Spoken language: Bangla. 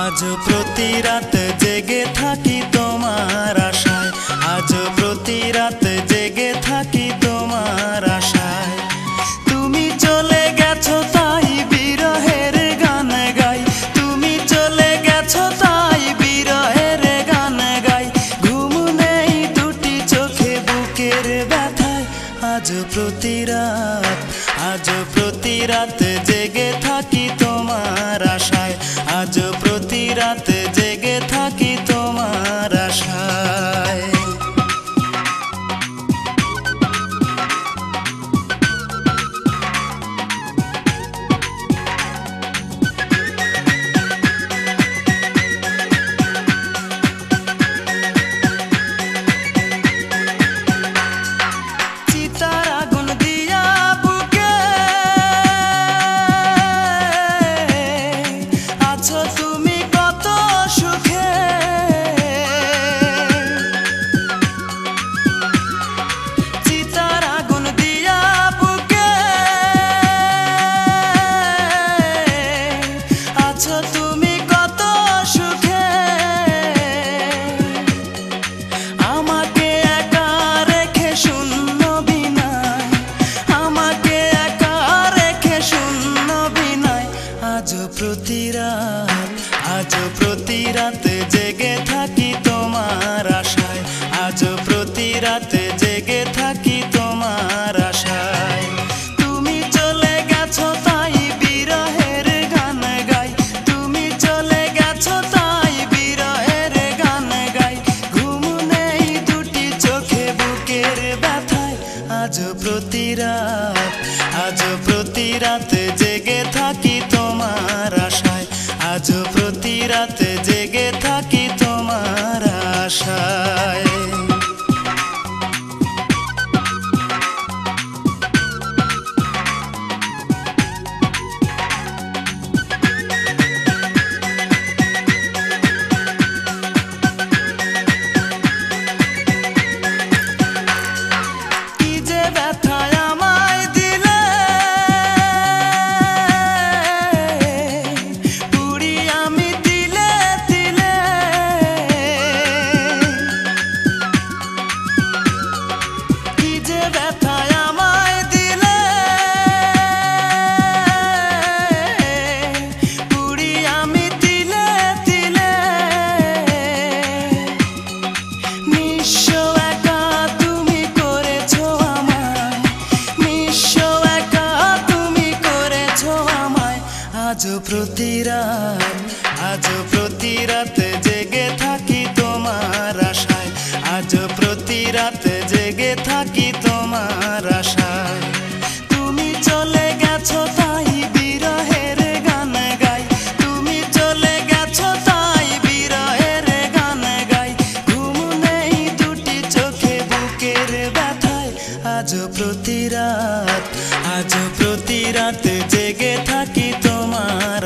আজ প্রতি রাত জেগে থাকি তোমার আশায়, আজ প্রতি রাত জেগে থাকি তোমার আশায়। তুমি চলে গেছো তাই বিরহের গান গাই, তুমি চলে গেছো তাই বিরহের গান গাই। ঘুম নেই দুটি চোখে বুকের ব্যথায়, আজ প্রতি রাত, আজ প্রতি রাত জেগে থাকি তোমার আশায়, আজ প্রতি রাত জেগে থাকি তোমার আশায়। চিতার আগুন দিয়া বুকে আছো তুমি কত সুখে, চিতার আগুন দিয়া বুকে আছো তুমি কত সুখে। আমাকে একা রেখে শূন্য বিনায়, আমাকে একা রেখে শূন্য বিনায়। আজ প্রতি রাত, আজ প্রতি রাত জেগে থাকি তোমার আশায়, আজ প্রতি রাত জেগে থাকি তোমার আশায়। তুমি চলে গেছো তাই বিরহের গান গাই, তুমি চলে গেছো তাই বিরহের গান গাই। ঘুম নেই দুটি চোখে বুকের ব্যথায়, আজ প্রতি রাত, আজ প্রতি রাত জেগে থাকি তোমার আশায়, আজ প্রতি রাত জেগে থাকি তোমার আশায়। কি যে ব্যথায় আমায় দিলে, পুরি আমি তিলে তিলে। কি যে ব্যথায় আমায় দিলে, পুরি আমি তিলে তিলে। নিঃস্ব একা তুমি করেছো আমায়, নিঃস্ব একা তুমি করেছো আমায়। আজ প্রতি রাত, আজ প্রতি রাত জেগে থাকি তোমার আশায়, আজ প্রতি রাত জেগে থাকি তোমার আশায়। তুমি চলে গেছো তাই বিরহের গান গাই, তুমি চলে গেছো তাই বিরহের গান গাই। ঘুম নেই দুটি চোখে বুকের ব্যথায়, আজ প্রতি রাত, আজ প্রতি রাত জেগে থাকি তোমার